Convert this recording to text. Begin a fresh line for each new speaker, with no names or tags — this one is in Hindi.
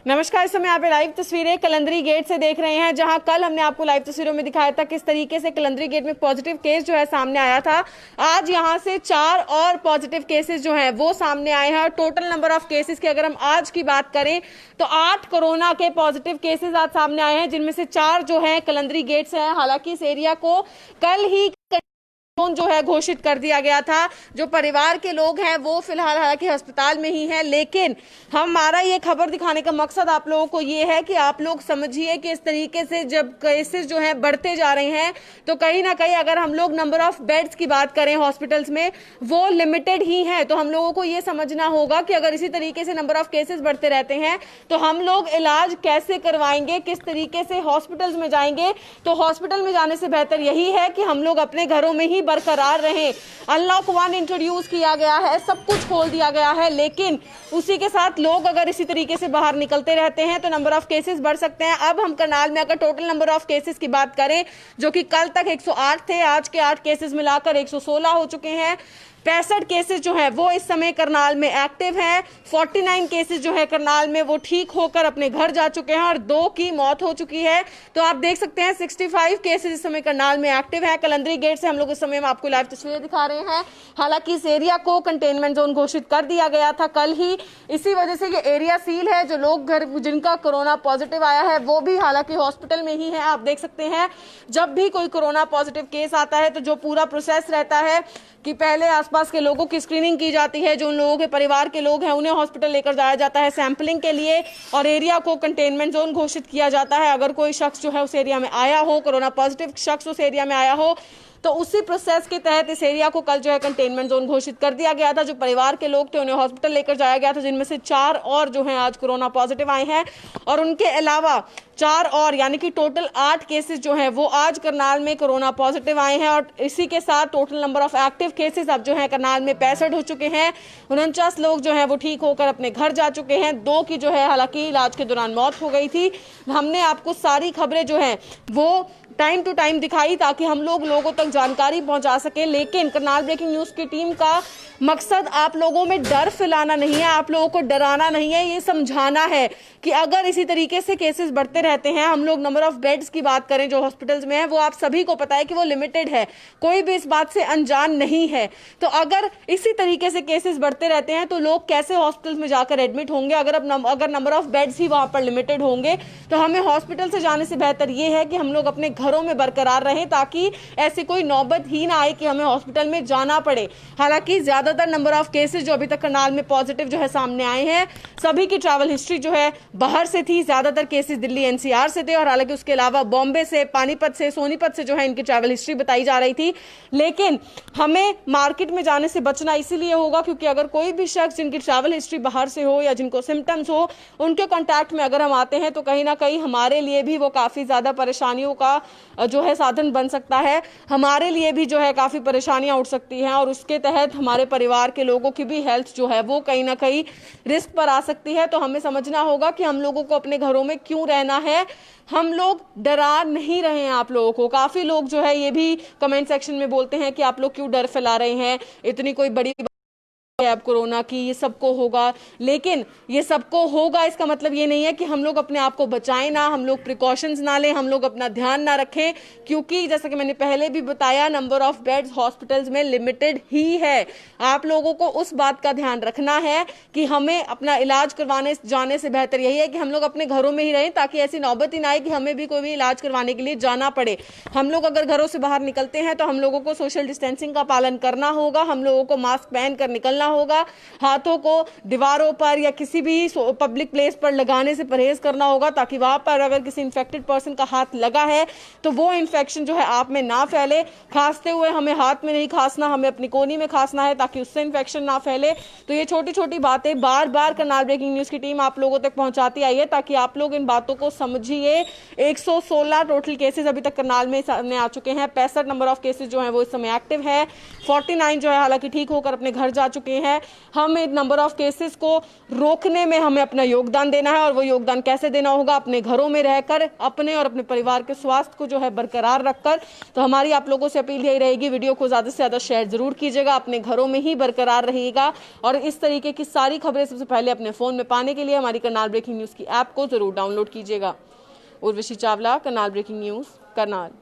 नमस्कार। इस समय आप लाइव तस्वीरें कलंदरी गेट से देख रहे हैं, जहां कल हमने आपको लाइव तस्वीरों में दिखाया था किस तरीके से कलंदरी गेट में पॉजिटिव केस जो है सामने आया था। आज यहां से 4 और पॉजिटिव केसेस जो हैं वो सामने आए हैं। टोटल नंबर ऑफ केसेस की अगर हम आज की बात करें तो 8 कोरोना के पॉजिटिव केसेस आज सामने आए हैं, जिनमें से 4 जो है कलंदरी गेट से हैं। हालांकि इस एरिया को कल ही जो है घोषित कर दिया गया था। जो परिवार के लोग हैं वो फिलहाल हालांकि अस्पताल में ही हैं, लेकिन हमारा ये खबर दिखाने का मकसद आप लोगों को ये है कि आप लोग समझिए कि इस तरीके से जब केसेस जो हैं बढ़ते जा रहे हैं तो कहीं ना कहीं अगर हम लोग नंबर ऑफ बेड्स की बात करें हॉस्पिटल्स में वो लिमिटेड ही है। तो हम लोगों को ये समझना होगा कि अगर इसी तरीके से नंबर ऑफ केसेस बढ़ते रहते हैं तो हम लोग इलाज कैसे करवाएंगे, किस तरीके से हॉस्पिटल्स में जाएंगे। तो हॉस्पिटल में जाने से बेहतर यही है कि हम लोग अपने घरों में ही बरकरार रहें। अनलॉक 1 इंट्रोड्यूस किया गया है, सब कुछ खोल दिया गया है, लेकिन उसी के साथ लोग अगर इसी तरीके से बाहर निकलते रहते हैं तो नंबर ऑफ केसेस बढ़ सकते हैं। अब हम करनाल में अगर टोटल नंबर ऑफ केसेस की बात करें जो कि कल तक 108 थे, आज के 8 केसेस मिलाकर 116 हो चुके हैं। 65 केसेस जो है वो इस समय करनाल में एक्टिव हैं। 49 केसेस जो है करनाल में वो ठीक होकर अपने घर जा चुके हैं और 2 की मौत हो चुकी है। तो आप देख सकते हैं 65 केसेस इस समय करनाल में एक्टिव हैं। कलंदरी गेट से हम लोग इस समय में आपको लाइव तस्वीरें दिखा रहे हैं। हालांकि इस एरिया को कंटेनमेंट जोन घोषित कर दिया गया था कल ही, इसी वजह से ये एरिया सील है। जो लोग घर जिनका कोरोना पॉजिटिव आया है वो भी हालांकि हॉस्पिटल में ही है। आप देख सकते हैं जब भी कोई कोरोना पॉजिटिव केस आता है तो जो पूरा प्रोसेस रहता है कि पहले आसपास के लोगों की स्क्रीनिंग की जाती है, जो उन लोगों के परिवार के लोग हैं उन्हें हॉस्पिटल लेकर जाया जाता है सैंपलिंग के लिए और एरिया को कंटेनमेंट जोन घोषित किया जाता है। अगर कोई शख्स जो है उस एरिया में आया हो, कोरोना पॉजिटिव शख्स उस एरिया में आया हो, तो उसी प्रोसेस के तहत इस एरिया को कल जो है कंटेनमेंट जोन घोषित कर दिया गया था। जो परिवार के लोग थे उन्हें हॉस्पिटल लेकर जाया गया था, जिनमें से 4 और जो हैं आज कोरोना पॉजिटिव आए हैं और उनके अलावा 4 और यानी कि टोटल 8 केसेस जो हैं वो आज करनाल में कोरोना पॉजिटिव आए हैं। और इसी के साथ total number of active cases अब जो है करनाल में 65 हो चुके हैं। 49 लोग जो हैं वो ठीक होकर अपने घर जा चुके हैं। 2 की जो है हालांकि इलाज के दौरान मौत हो गई थी। हमने आपको सारी खबरें जो हैं वो टाइम टू टाइम दिखाई ताकि हम लोग लोगों तक जानकारी पहुंचा सके। लेकिन करनाल ब्रेकिंग न्यूज की टीम का मकसद आप लोगों में डर फैलाना नहीं है, आप लोगों को डराना नहीं है, ये समझाना है कि अगर इसी तरीके से केसेस बढ़ते रहते हैं, हम लोग नंबर ऑफ बेड्स की बात करें जो हॉस्पिटल्स में है वो आप सभी को पता है कि वो लिमिटेड है, कोई भी इस बात से अनजान नहीं है। तो अगर इसी तरीके से केसेस बढ़ते रहते हैं तो लोग कैसे हॉस्पिटल्स में जाकर एडमिट होंगे। अगर नंबर ऑफ बेड्स ही वहां पर लिमिटेड होंगे तो हमें हॉस्पिटल से जाने से बेहतर ये है कि हम लोग अपने घरों में बरकरार रहें ताकि ऐसी कोई नौबत ही ना आए कि हमें हॉस्पिटल में जाना पड़े। हालांकि ज्यादातर नंबर ऑफ केसेस जो अभी तक करनाल में पॉजिटिव जो है सामने आए हैं सभी की ट्रैवल हिस्ट्री जो है बाहर से थी। ज्यादातर केसेस दिल्ली एनसीआर से थे और हालांकि उसके अलावा बॉम्बे से, पानीपत से, सोनीपत से जो है इनकी ट्रैवल हिस्ट्री बताई जा रही थी। लेकिन हमें मार्केट में जाने से बचना इसीलिए होगा क्योंकि अगर कोई भी शख्स जिनकी ट्रैवल हिस्ट्री बाहर से हो या जिनको सिम्टम्स हो उनके कॉन्टैक्ट में अगर हम आते हैं तो कहीं ना कहीं हमारे लिए भी वो काफी ज्यादा परेशानियों का जो है साधन बन सकता है। हमारे लिए भी जो है काफी परेशानियां उठ सकती हैं और उसके तहत हमारे परिवार के लोगों की भी हेल्थ जो है वो कहीं ना कहीं रिस्क पर आ सकती है। तो हमें समझना होगा कि हम लोगों को अपने घरों में क्यों रहना है। हम लोग डरा नहीं रहे हैं आप लोगों को। काफी लोग जो है ये भी कमेंट सेक्शन में बोलते हैं कि आप लोग क्यों डर फैला रहे हैं, इतनी कोई बड़ी अब कोरोना की ये सबको होगा। लेकिन ये सबको होगा इसका मतलब ये नहीं है कि हम लोग अपने आप को बचाएं ना, हम लोग प्रिकॉशंस ना लें, हम लोग अपना ध्यान ना रखें, क्योंकि जैसा कि मैंने पहले भी बताया नंबर ऑफ बेड्स हॉस्पिटल्स में लिमिटेड ही है। आप लोगों को उस बात का ध्यान रखना है कि हमें अपना इलाज करवाने जाने से बेहतर यही है कि हम लोग अपने घरों में ही रहें ताकि ऐसी नौबत ही ना आए कि हमें भी कोई भी इलाज करवाने के लिए जाना पड़े। हम लोग अगर घरों से बाहर निकलते हैं तो हम लोगों को सोशल डिस्टेंसिंग का पालन करना होगा, हम लोगों को मास्क पहनकर निकलना होगा, हाथों को दीवारों पर या किसी भी पब्लिक प्लेस पर लगाने से परहेज करना होगा ताकि वहां पर अगर किसी इन्फेक्टेड पर्सन का हाथ लगा है तो वो इन्फेक्शन जो है आप में ना फैले। खांसते हुए हमें हाथ में नहीं खांसना, हमें अपनी कोहनी में खांसना है ताकि उससे इन्फेक्शन ना फैले। तो ये छोटी छोटी बातें बार बार करनाल ब्रेकिंग न्यूज की टीम आप लोगों तक पहुंचाती आई है ताकि आप लोग इन बातों को समझिए। 116 टोटल केसेस अभी तक करनाल में सामने आ चुके हैं। 65 नंबर ऑफ केसेस जो है वो इस समय एक्टिव है। 49 जो है हालांकि ठीक होकर अपने घर जा चुके हैं। हमें नंबर ऑफ केसेस को रोकने में हमें अपना योगदान देना है, और वो योगदान कैसे देना होगा? अपने घरों में रहकर, अपने और अपने परिवार के स्वास्थ्य को जो है बरकरार रखकर। तो हमारी आप लोगों से अपील यही रहेगी, वीडियो को ज़्यादा से ज़्यादा शेयर जरूर कीजिएगा, अपने घरों में ही बरकरार रहिएगा, और इस तरीके की सारी खबरें सबसे पहले अपने फ़ोन में पाने के लिए हमारी करनाल ब्रेकिंग न्यूज़ की ऐप को जरूर डाउनलोड कीजिएगा। Urvashi Chawla, Karnal breaking news, Karnal.